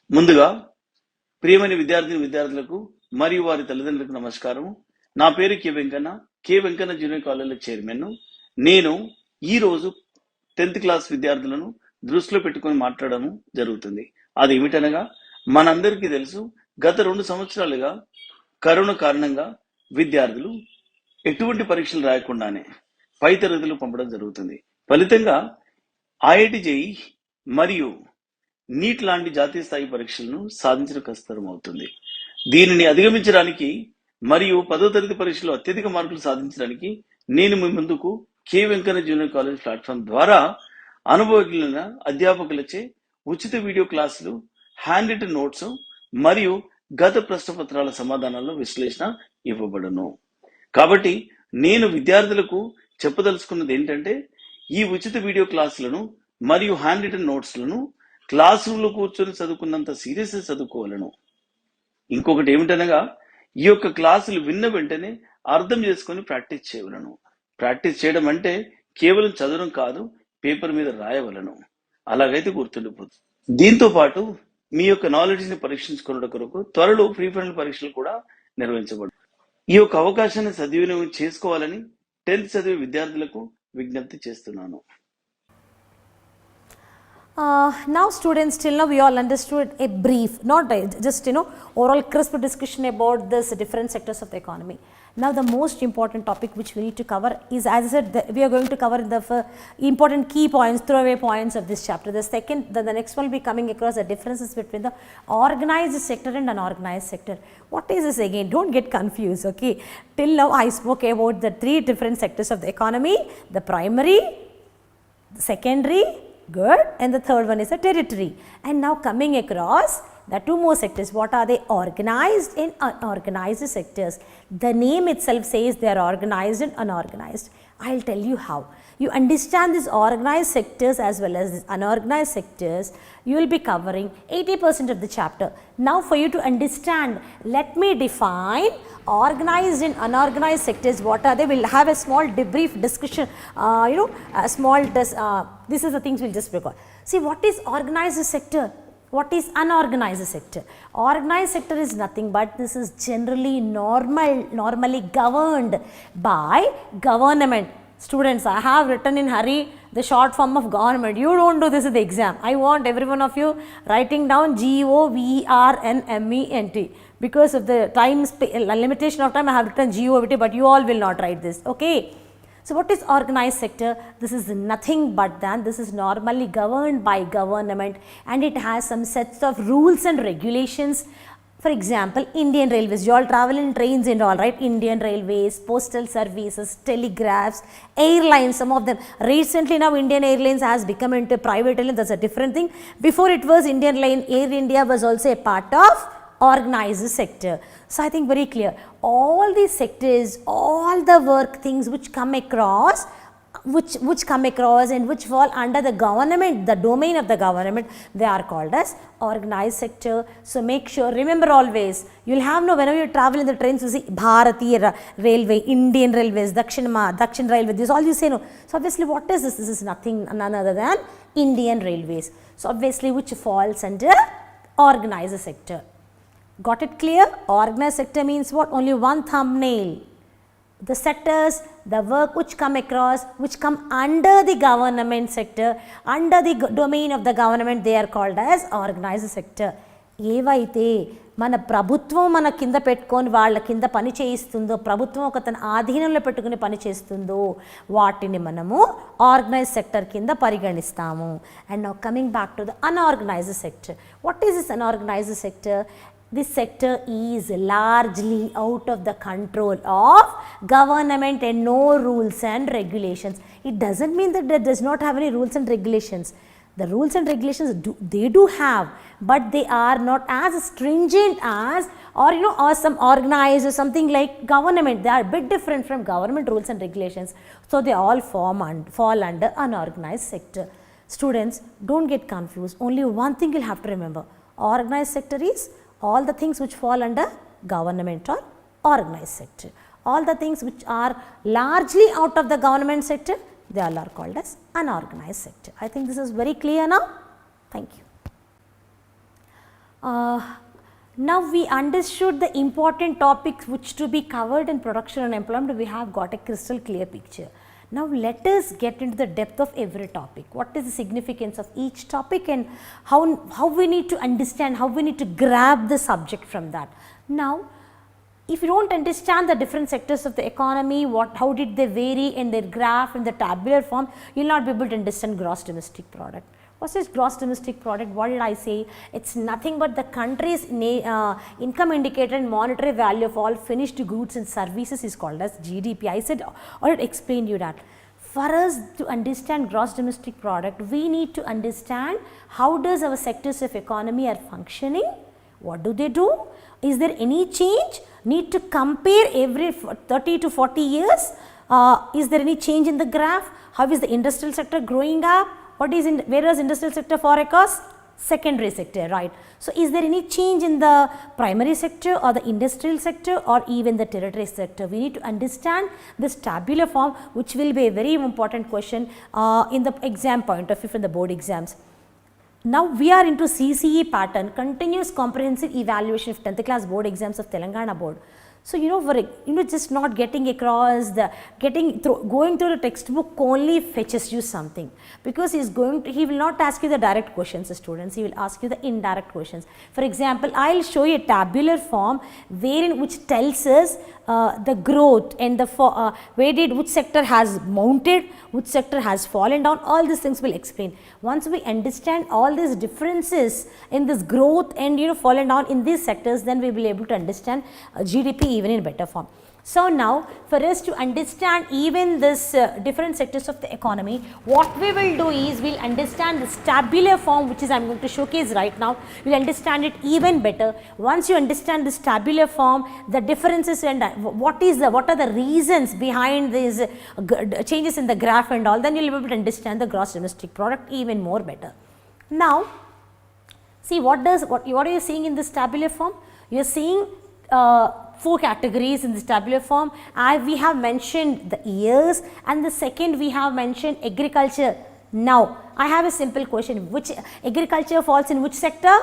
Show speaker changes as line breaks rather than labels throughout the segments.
ముందుగా ప్రియమైన విద్యార్థులకు మరియు వారి తల్లిదండ్రులకు నమస్కారం. నా పేరు కే వెంకన్న జూనియర్ కాలేజ్ చైర్మన్. నేను ఈ రోజు 10th క్లాస్ విద్యార్థులను దృష్టిలో పెట్టుకొని మాట్లాడడం జరుగుతుంది. అది ఏమిటనగా, మనందరికీ తెలుసు, గత 2 సంవత్సరాలుగా కరోనా కారణంగా విద్యార్థులు ఎటువంటి పరీక్షలు రాయకుండానే పై తరగతులు పంపడం జరుగుతుంది. ఫలితంగా IIT JEE మరియు నీట్ లాంటి జాతీయ స్థాయి పరీక్షలను సాధించడం కష్టతరం అవుతుంది. దీనిని అధిగమించడానికి మరియు 10వ తరగతి పరీక్షలో అత్యధిక మార్కులు సాధించడానికి నేను మీ ముందుకు కే వెంకన్న జూనియర్ కాలేజ్ ప్లాట్ఫామ్ ద్వారా అనుభవజ్ఞులైన అధ్యాపకులచే ఉచిత వీడియో క్లాసులు, హ్యాండ్ రిటన్ నోట్స్ మరియు గత ప్రశ్నపత్రాల సమాధానాల విశ్లేషణ ఇవ్వబడును. కాబట్టి నేను విద్యార్థులకు చెప్పదలుచుకున్నది ఏంటంటే, ఈ ఉచిత వీడియో క్లాసులను మరియు హ్యాండ్ రిటన్ నోట్స్లను క్లాస్ రూమ్ లో కూర్చొని చదువుకున్నంత సీరియస్ చదువుకోవాలను. ఇంకొకటి ఏమిటనగా, ఈ యొక్క క్లాసులు విన్న వెంటనే అర్థం చేసుకొని ప్రాక్టీస్ చేయవలను. ప్రాక్టీస్ చేయడం అంటే కేవలం చదవడం కాదు, పేపర్ మీద రాయవలను. అలాగైతే గుర్తుండిపోతుంది. దీంతో పాటు మీ యొక్క నాలెడ్జ్ ని పరీక్షించుకునే కొరకు త్వరలో ఫ్రీ ఫైనల్ పరీక్షలు కూడా నిర్వహించబడు. ఈ యొక్క అవకాశాన్ని సద్వినియోగం చేసుకోవాలని 10th చదివే విద్యార్థులకు విజ్ఞప్తి చేస్తున్నాను.
Now students, till now we all understood a brief, not just overall crisp discussion about this different sectors of the economy. Now the most important topic which we need to cover is, as I said, we are going to cover the important key points, throwaway points of this chapter. The next one will be coming across the differences between the organized sector and unorganized sector. What is this again? Don't get confused, okay? Till now I spoke about the 3 different sectors of the economy: the primary, the secondary, good, and the third one is a territory. And now coming across the 2 more sectors. What are they? Organized and unorganized sectors. The name itself says they are organized and unorganized. I'll tell you how. You understand these organized sectors as well as these unorganized sectors, you will be covering 80% of the chapter. Now for you to understand, let me define organized and unorganized sectors. What are they? We'll have a small debrief discussion, a small this is the things we'll just record. See, what is organized sector? What is unorganized sector? Organized sector is nothing but this is generally normally governed by government. Students, I have written in hurry the short form of government. You don't do this in the exam. I want every one of you writing down GOVERNMENT. Because of the limitation of time, I have written GOVT, but you all will not write this, okay? So what is organized sector? This is nothing but this is normally governed by government, and it has some sets of rules and regulations. For example, Indian Railways, you all travel in trains and all, right? Indian Railways, postal services, telegraphs, airlines, some of them. Recently now Indian Airlines has become into private airlines, that's a different thing. Before it was Air India was also a part of organized sector. So I think very clear. All these sectors, all the work things which come across, and which fall under the government, the domain of the government, they are called as organized sector. So make sure, remember always, you will have whenever you travel in the trains, you see Bharatiya Railway, Indian Railways, Dakshin Railway, this all you say no. So obviously what is this? This is none other than Indian Railways. So obviously which falls under organized sector. Got it clear? Organized sector means what? Only one thumbnail. The sectors, the work which come across, which come under the government sector, under the domain of the government, they are called as organized sector. ఏవైతే మన ప్రభుత్వం మన కింద పెట్టుకొని వాళ్ళ కింద పని చేయిస్తుందో, ప్రభుత్వం ఒక తన ఆధీనంలో పెట్టుకుని పని చేస్తుందో, వాటిని మనము ఆర్గనైజ్డ్ సెక్టర్ కింద పరిగణిస్తాము. And now coming back to the unorganised sector. What is this unorganised sector? This sector is largely out of the control of government and no rules and regulations. It doesn't mean that it does not have any rules and regulations. The rules and regulations they do have, but they are not as stringent as or some organized or something like government. They are a bit different from government rules and regulations. So they all fall under unorganized sector. Students, don't get confused. Only one thing you'll have to remember. Organized sector is all the things which fall under government or organized sector. All the things which are largely out of the government sector, they all are called as unorganized sector. I think this is very clear now. Thank you. Uh, Now we understood the important topics which to be covered in production and employment. We have got a crystal clear picture. Now let us get into the depth of every topic. What is the significance of each topic and how we need to understand, how we need to grab the subject from that. Now if you don't understand the different sectors of the economy, how did they vary in their graph in the tabular form, you will not be able to understand gross domestic product. What is gross domestic product? What did I say? It's nothing but the country's income indicator and monetary value of all finished goods and services is called as GDP. I said already explained you that. For us to understand gross domestic product, we need to understand how does our sectors of economy are functioning, what do they do, is there any change, need to compare every 30 to 40 years, is there any change in the graph, how is the industrial sector growing up, where is industrial sector for a cause? Secondary sector, right. So is there any change in the primary sector or the industrial sector or even the tertiary sector? We need to understand this tabular form, which will be a very important question in the exam point of view from the board exams. Now we are into CCE pattern, continuous comprehensive evaluation of 10th class board exams of Telangana board. So just not getting across going through the textbook only fetches you something, because he will not ask you the direct questions, students, he will ask you the indirect questions. For example, I will show you a tabular form which tells us the growth and which sector has mounted, which sector has fallen down, all these things will explain. Once we understand all these differences in this growth and fallen down in these sectors, then we will be able to understand GDP even in better form. So now for us to understand even this different sectors of the economy, what we will do is we will understand this tabular form, which is I am going to showcase right now. We will understand it even better. Once you understand this tabular form, the differences and what are the reasons behind these changes in the graph and all, then you will be able to understand the gross domestic product even more better. Now see what are you seeing in this tabular form? You are seeing 4 categories in this tabular form. We have mentioned the years, and the second we have mentioned agriculture. Now I have a simple question, which agriculture falls in which sector?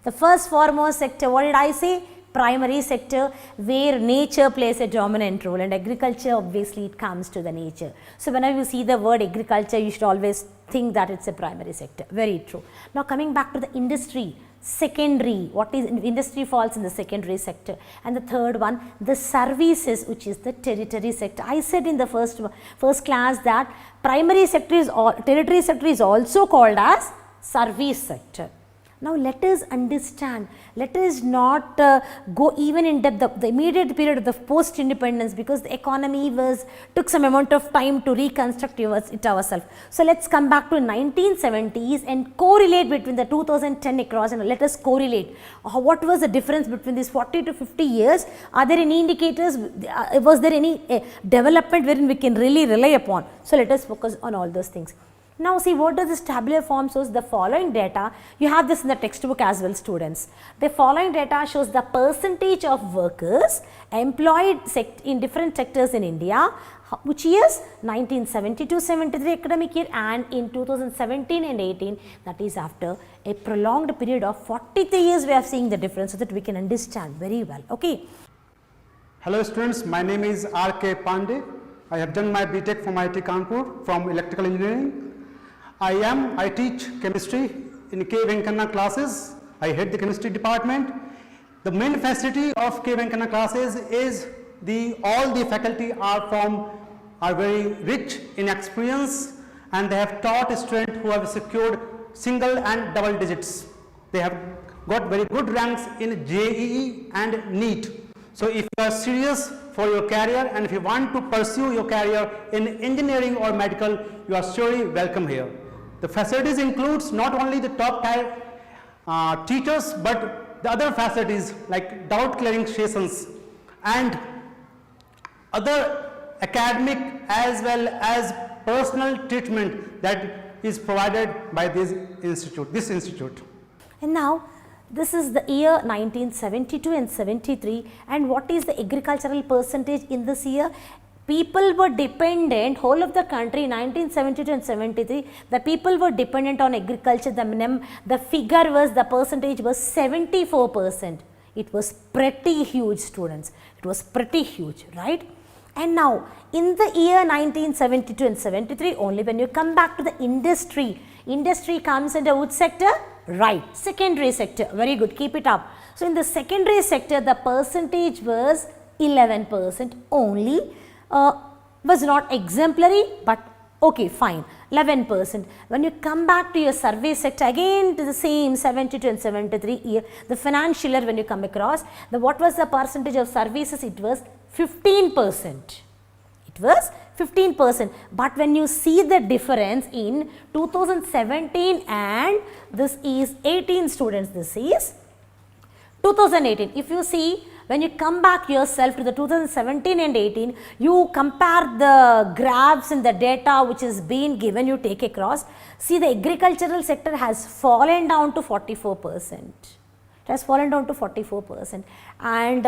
The first foremost sector. What did I say? Primary sector, where nature plays a dominant role, and agriculture obviously it comes to the nature. So whenever you see the word agriculture, you should always think that it's a primary sector. Very true. Now coming back to the industry, secondary, what is industry falls in the secondary sector, and the third one, the services, which is the tertiary sector. I said in the first class that primary sector tertiary sector is also called as service sector. Now let us understand, let us not go even in depth the immediate period of the post independence, because the economy took some amount of time to reconstruct it ourselves. So let's come back to 1970s and correlate between the 2010 across, and let us correlate what was the difference between these 40 to 50 years. Are there any indicators, was there any development wherein we can really rely upon? So let us focus on all those things. Now see, what does this tabular form shows? The following data, you have this in the textbook as well, students. The following data shows the percentage of workers employed in different sectors in India, which years? 1972-73 academic year, and in 2017 and 18, that is after a prolonged period of 43 years we are seeing the difference, so that we can understand very well. Okay.
Hello students, my name is R.K. Pandey. I have done my B.Tech from IIT Kanpur from electrical engineering. I teach chemistry in K Venkanna classes. I head the chemistry department. The main facility of K Venkanna classes is all the faculty are very rich in experience, and they have taught students who have secured single and double digits. They have got very good ranks in JEE and NEET. So if you are serious for your career and if you want to pursue your career in engineering or medical, you are surely welcome here. The facilities includes not only the top tier teachers, but the other facilities like doubt clearing sessions and other academic as well as personal treatment that is provided by this institute.
And now this is the year 1972 and 73, and what is the agricultural percentage in this year? people were dependent, whole of the country, 1972 and 73, the people were dependent on agriculture. The figure was, the percentage was 74%. It was pretty huge, students. It was pretty huge, right? And now, in the year 1972 and 73, only when you come back to the industry, industry comes under which sector? Right, secondary sector. Very good, keep it up. So, in the secondary sector, the percentage was 11% only. Was not exemplary, but okay, fine, 11%. When you come back to your survey sector, again to the same 72 and 73 year, the financial year when you come across, what was the percentage of services? It was 15%. It was 15%. But when you see the difference in 2017 and this is 18 students, this is 2018. If you see, when you come back yourself to the 2017 and 18, you compare the graphs and the data which is being given, you take across, see the agricultural sector has fallen down to 44%. It has fallen down to 44%. And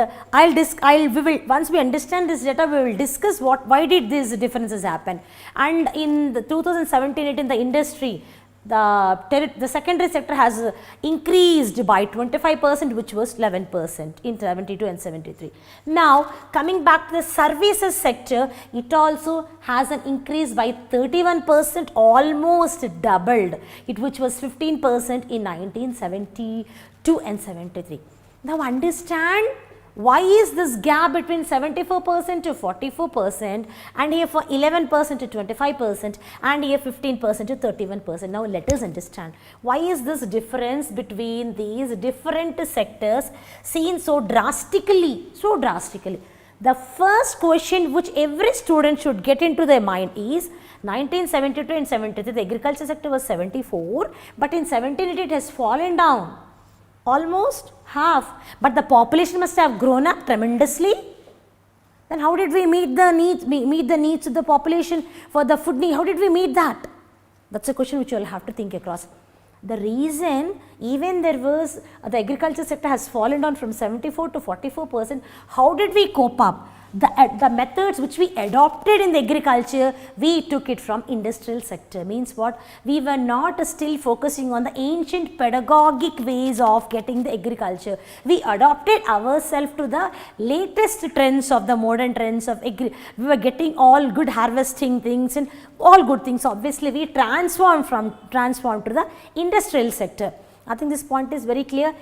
once we understand this data, we will discuss why did these differences happen. And in the 2017-18, the industry, the secondary sector has increased by 25%, which was 11% in 72 and 73. Now, coming back to the services sector, it also has an increase by 31%, almost doubled, which was 15% in 1972 and 73. Now, understand why is this gap between 74% to 44% and here for 11% to 25% and here 15% to 31%. Now, let us understand why is this difference between these different sectors seen so drastically, The first question which every student should get into their mind is 1972 and 73, the agriculture sector was 74, but in 17 it has fallen down almost half, but the population must have grown up tremendously. Then how did we meet the needs of the population for the food need? How did we meet that? That's a question which you will have to think across. The reason, even there was, the agriculture sector has fallen down from 74 to 44%, how did we cope up? The methods which we adopted in the agriculture, we took it from industrial sector. Means what? We were not still focusing on the ancient pedagogic ways of getting the agriculture. We adopted ourselves to the latest trends of the modern trends of agri. We were getting all good harvesting things and all good things. Obviously, we transformed to the industrial sector. I think this point is very clear.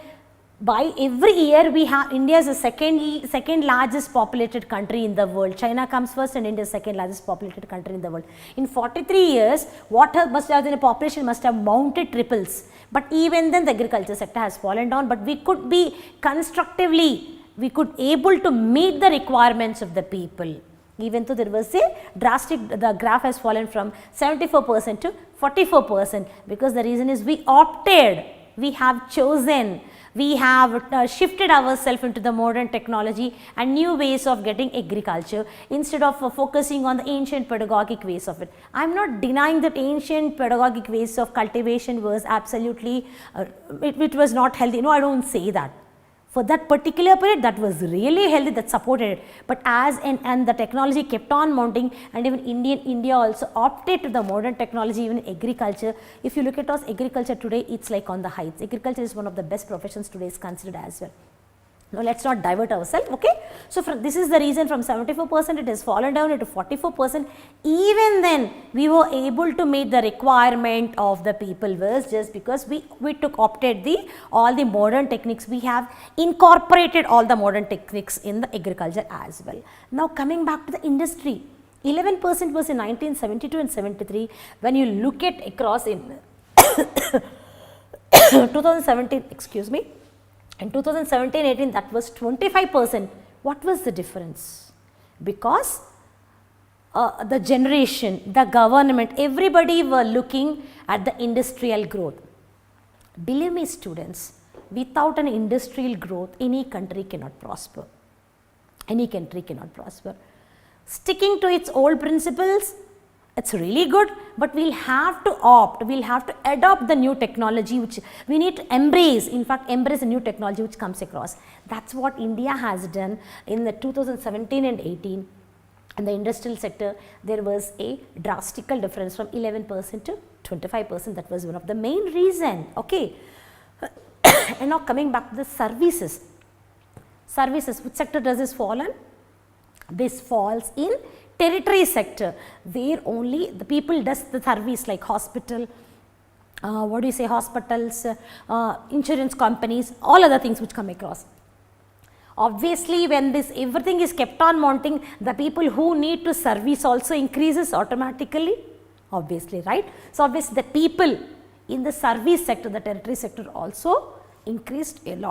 By every year, we have India is the second largest populated country in the world. China comes first and India is the second largest populated country in the world. In 43 years, what must have been a population must have mounted triples. But even then, the agriculture sector has fallen down. But we could be able to meet the requirements of the people. Even though there was a drastic, the graph has fallen from 74% to 44%, because the reason is we opted, we have chosen, we have shifted ourselves into the modern technology and new ways of getting agriculture instead of focusing on the ancient pedagogic ways of it. I am not denying that ancient pedagogic ways of cultivation was absolutely, it was not healthy. No, I don't say that. For that particular period, that was really healthy, that supported it. But and the technology kept on mounting, and even India also opted to the modern technology, even agriculture. If you look at us, agriculture today, it's like on the heights. Agriculture is one of the best professions today is considered as well. Now, let us not divert ourselves, okay. So, this is the reason from 74% it has fallen down into 44%. Even then, we were able to meet the requirement of the people was just because we opted all the modern techniques. We have incorporated all the modern techniques in the agriculture as well. Now, coming back to the industry, 11% was in 1972 and 73. When you look at across in 2017, excuse me, in 2017-18, that was 25%. What was the difference? Because the generation, the government, everybody were looking at the industrial growth. Believe me, students, without an industrial growth, any country cannot prosper. Any country cannot prosper. Sticking to its old principles, it's really good, but we'll have to adopt the new technology which we need to embrace, in fact embrace the new technology which comes across. That's what India has done in the 2017 and 18. In the industrial sector, there was a drastical difference from 11% to 25%. That was one of the main reason. Okay. And now coming back to the services. Services, which sector does this fall in? This falls in territory sector, where only the people does the service like hospital, hospitals, insurance companies, all other things which come across. Obviously, when this everything is kept on mounting, the people who need to service also increases automatically, obviously, right. So, obviously, the people in the service sector, the territory sector also increased a lot.